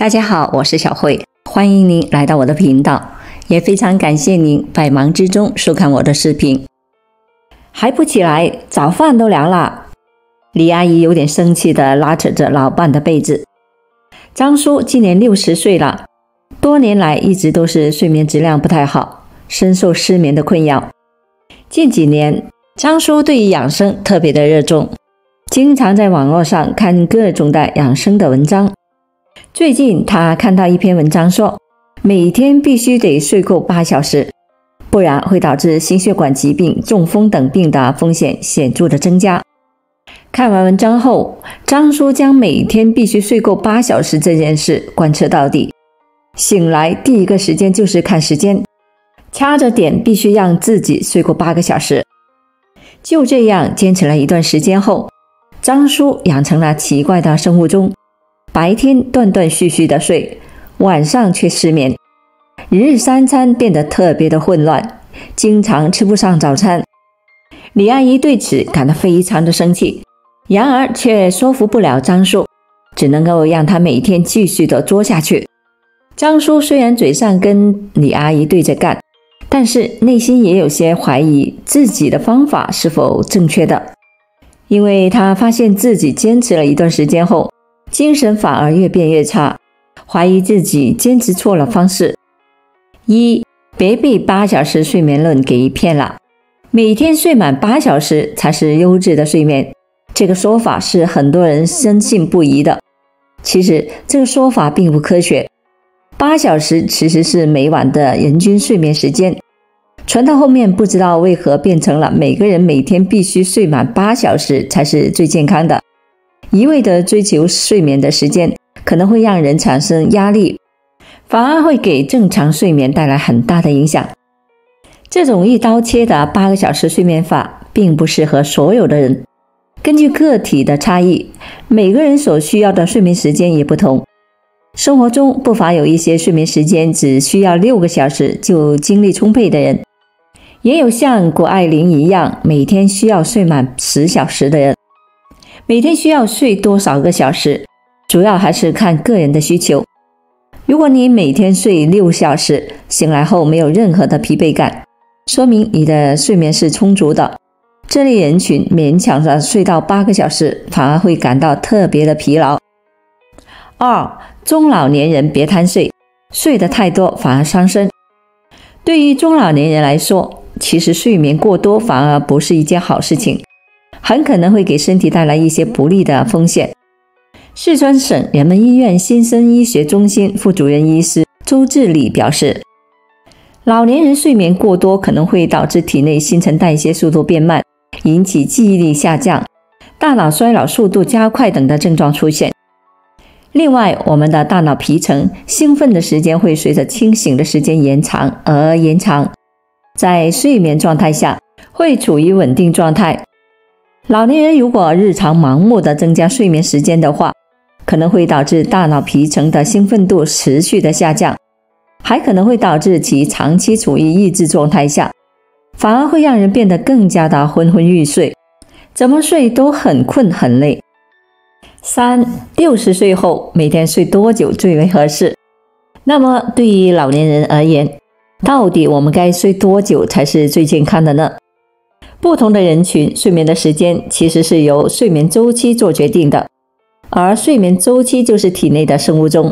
大家好，我是小慧，欢迎您来到我的频道，也非常感谢您百忙之中收看我的视频。还不起来，早饭都凉了。李阿姨有点生气地拉扯着老伴的被子。张叔今年60岁了，多年来一直都是睡眠质量不太好，深受失眠的困扰。近几年，张叔对于养生特别的热衷，经常在网络上看各种的养生的文章。最近他看到一篇文章说，每天必须得睡够8小时，不然会导致心血管疾病、中风等病的风险显著的增加。看完文章后，张叔将每天必须睡够8小时这件事贯彻到底。醒来第一个时间就是看时间，掐着点必须让自己睡够8个小时。就这样坚持了一段时间后，张叔养成了奇怪的生物钟，白天断断续续的睡，晚上却失眠，一日三餐变得特别的混乱，经常吃不上早餐。李阿姨对此感到非常的生气，然而却说服不了张叔，只能够让他每天继续的做下去。张叔虽然嘴上跟李阿姨对着干，但是内心也有些怀疑自己的方法是否正确的，因为他发现自己坚持了一段时间后，精神反而越变越差，怀疑自己坚持错了方式。别被8小时睡眠论给骗了，每天睡满8小时才是优质的睡眠，这个说法是很多人深信不疑的。其实这个说法并不科学，8小时其实是每晚的人均睡眠时间，传到后面不知道为何变成了每个人每天必须睡满8小时才是最健康的。一味的追求睡眠的时间，可能会让人产生压力，反而会给正常睡眠带来很大的影响。这种一刀切的8个小时睡眠法并不适合所有的人，根据个体的差异，每个人所需要的睡眠时间也不同。生活中不乏有一些睡眠时间只需要6个小时就精力充沛的人，也有像谷爱凌一样每天需要睡满10小时的人。每天需要睡多少个小时，主要还是看个人的需求。如果你每天睡6小时，醒来后没有任何的疲惫感，说明你的睡眠是充足的。这类人群勉强的睡到8个小时，反而会感到特别的疲劳。中老年人别贪睡，睡得太多反而伤身。对于中老年人来说，其实睡眠过多反而不是一件好事情，很可能会给身体带来一些不利的风险。四川省人民医院新生医学中心副主任医师周志礼表示，老年人睡眠过多可能会导致体内新陈代谢速度变慢，引起记忆力下降、大脑衰老速度加快等的症状出现。另外，我们的大脑皮层兴奋的时间会随着清醒的时间延长而延长，在睡眠状态下会处于稳定状态。老年人如果日常盲目的增加睡眠时间的话，可能会导致大脑皮层的兴奋度持续的下降，还可能会导致其长期处于抑制状态下，反而会让人变得更加的昏昏欲睡，怎么睡都很困很累。60岁后每天睡多久最为合适？那么对于老年人而言，到底我们该睡多久才是最健康的呢？不同的人群睡眠的时间其实是由睡眠周期做决定的，而睡眠周期就是体内的生物钟。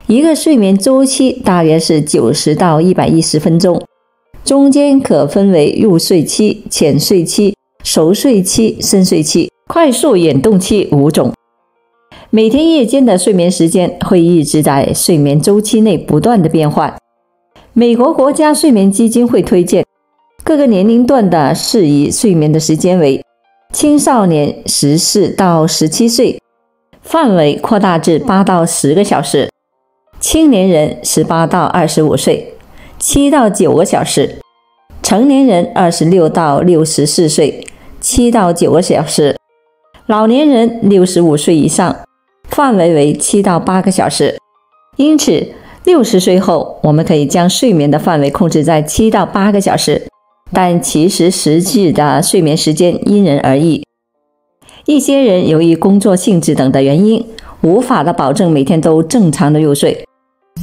一个睡眠周期大约是90到110分钟，中间可分为入睡期、浅睡期、熟睡期、深睡期、快速眼动期5种。每天夜间的睡眠时间会一直在睡眠周期内不断的变换。美国国家睡眠基金会推荐各个年龄段的适宜睡眠的时间为青少年14到17岁，范围扩大至8到10个小时；青年人18到25岁，7到9个小时；成年人26到64岁，7到9个小时；老年人65岁以上，范围为7到8个小时。因此60岁后，我们可以将睡眠的范围控制在7到8个小时，但其实实际的睡眠时间因人而异。一些人由于工作性质等的原因，无法的保证每天都正常的入睡。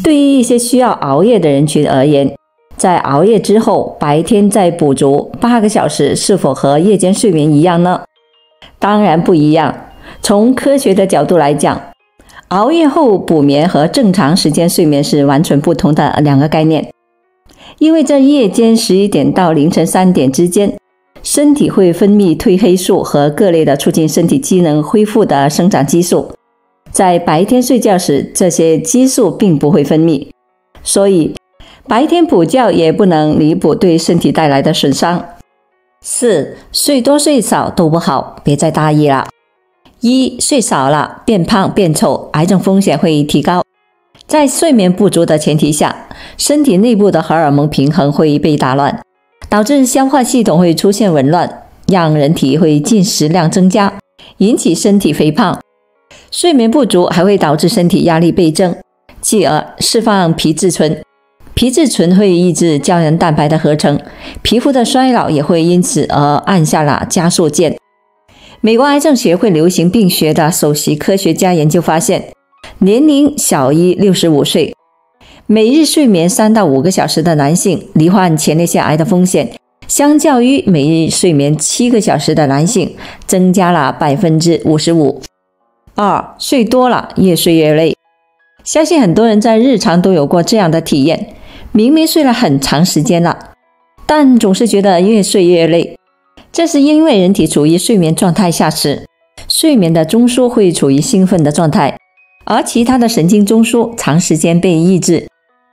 对于一些需要熬夜的人群而言，在熬夜之后，白天再补足8个小时，是否和夜间睡眠一样呢？当然不一样。从科学的角度来讲，熬夜后补眠和正常时间睡眠是完全不同的两个概念。因为在夜间11点到凌晨3点之间，身体会分泌褪黑素和各类的促进身体机能恢复的生长激素。在白天睡觉时，这些激素并不会分泌，所以白天补觉也不能弥补对身体带来的损伤。4. 睡多睡少都不好，别再大意了。1. 睡少了，变胖变丑，癌症风险会提高。在睡眠不足的前提下，身体内部的荷尔蒙平衡会被打乱，导致消化系统会出现紊乱，让人体会进食量增加，引起身体肥胖。睡眠不足还会导致身体压力倍增，继而释放皮质醇。皮质醇会抑制胶原蛋白的合成，皮肤的衰老也会因此而按下了加速键。美国癌症协会流行病学的首席科学家研究发现，年龄小于65岁，每日睡眠3到5个小时的男性，罹患前列腺癌的风险相较于每日睡眠7个小时的男性增加了 55%。2. 睡多了，越睡越累。相信很多人在日常都有过这样的体验，明明睡了很长时间了，但总是觉得越睡越累。这是因为人体处于睡眠状态下时，睡眠的中枢会处于兴奋的状态，而其他的神经中枢长时间被抑制，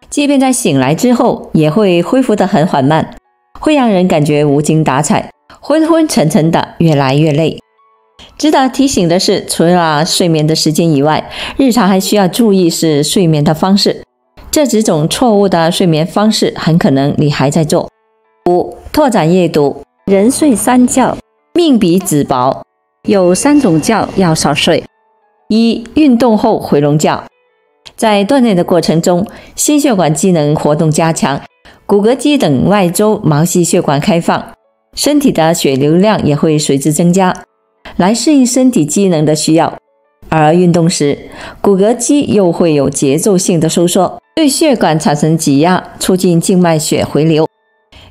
即便在醒来之后也会恢复得很缓慢，会让人感觉无精打采，昏昏沉沉的，越来越累。值得提醒的是，除了睡眠的时间以外，日常还需要注意是睡眠的方式。这几种错误的睡眠方式很可能你还在做。5. 拓展阅读。人睡3觉，命比纸薄。有3种觉要少睡。1. 运动后回笼觉。在锻炼的过程中，心血管机能活动加强，骨骼肌等外周毛细血管开放，身体的血流量也会随之增加，来适应身体机能的需要。而运动时，骨骼肌又会有节奏性的收缩，对血管产生挤压，促进静脉血回流。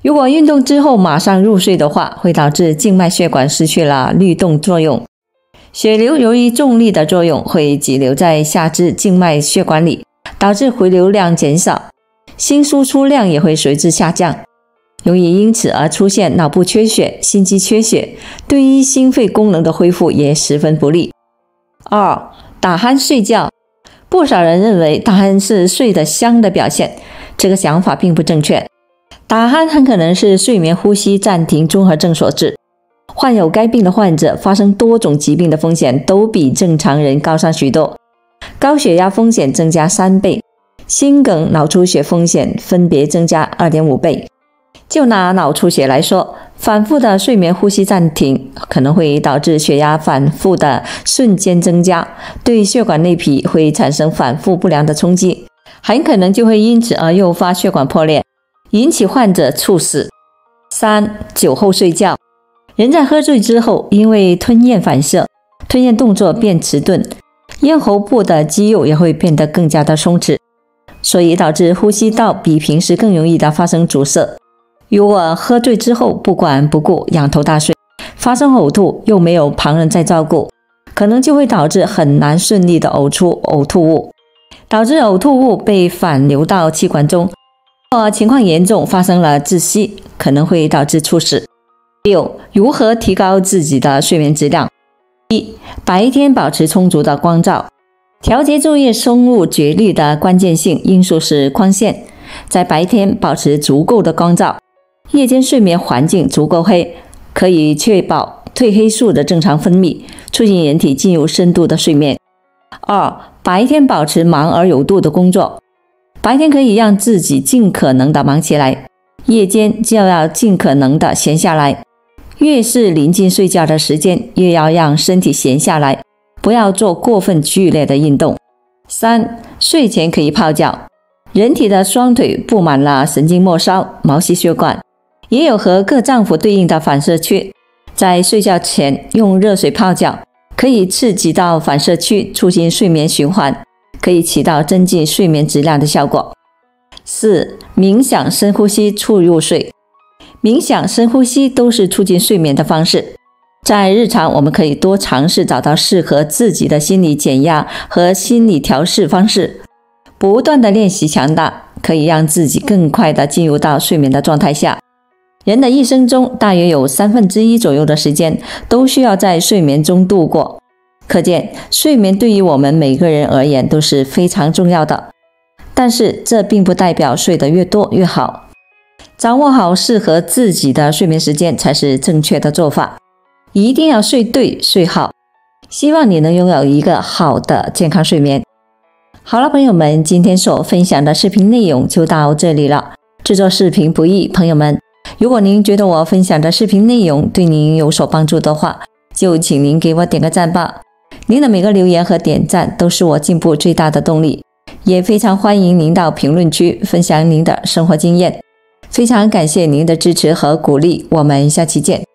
如果运动之后马上入睡的话，会导致静脉血管失去了律动作用，血流由于重力的作用会挤留在下肢静脉血管里，导致回流量减少，心输出量也会随之下降，容易因此而出现脑部缺血、心肌缺血，对于心肺功能的恢复也十分不利。2. 打鼾睡觉。不少人认为打鼾是睡得香的表现，这个想法并不正确。打鼾很可能是睡眠呼吸暂停综合症所致。患有该病的患者发生多种疾病的风险都比正常人高上许多，高血压风险增加3倍，心梗、脑出血风险分别增加 2.5 倍。就拿脑出血来说，反复的睡眠呼吸暂停可能会导致血压反复的瞬间增加，对血管内皮会产生反复不良的冲击，很可能就会因此而诱发血管破裂，引起患者猝死。3. 酒后睡觉。人在喝醉之后，因为吞咽反射，吞咽动作变迟钝，咽喉部的肌肉也会变得更加的松弛，所以导致呼吸道比平时更容易的发生阻塞。如果喝醉之后不管不顾，仰头大睡，发生呕吐，又没有旁人在照顾，可能就会导致很难顺利的呕出呕吐物，导致呕吐物被反流到气管中，或情况严重发生了窒息，可能会导致猝死。6. 如何提高自己的睡眠质量？ 1. 白天保持充足的光照。调节昼夜生物节律的关键性因素是光线，在白天保持足够的光照，夜间睡眠环境足够黑，可以确保褪黑素的正常分泌，促进人体进入深度的睡眠。 2. 白天保持忙而有度的工作。白天可以让自己尽可能的忙起来，夜间就要尽可能的闲下来。越是临近睡觉的时间，越要让身体闲下来，不要做过分剧烈的运动。 3. 睡前可以泡脚。人体的双腿布满了神经末梢、毛细血管，也有和各脏腑对应的反射区。在睡觉前用热水泡脚，可以刺激到反射区，促进睡眠循环，可以起到增进睡眠质量的效果。4. 冥想、深呼吸促入睡。冥想、深呼吸都是促进睡眠的方式。在日常，我们可以多尝试找到适合自己的心理减压和心理调试方式，不断的练习强大，可以让自己更快的进入到睡眠的状态下。人的一生中，大约有1/3左右的时间都需要在睡眠中度过，可见睡眠对于我们每个人而言都是非常重要的。但是这并不代表睡得越多越好，掌握好适合自己的睡眠时间才是正确的做法，一定要睡对睡好。希望你能拥有一个好的健康睡眠。好了，朋友们，今天所分享的视频内容就到这里了。制作视频不易，朋友们，如果您觉得我分享的视频内容对您有所帮助的话，就请您给我点个赞吧。您的每个留言和点赞都是我进步最大的动力，也非常欢迎您到评论区分享您的生活经验。非常感谢您的支持和鼓励，我们下期见。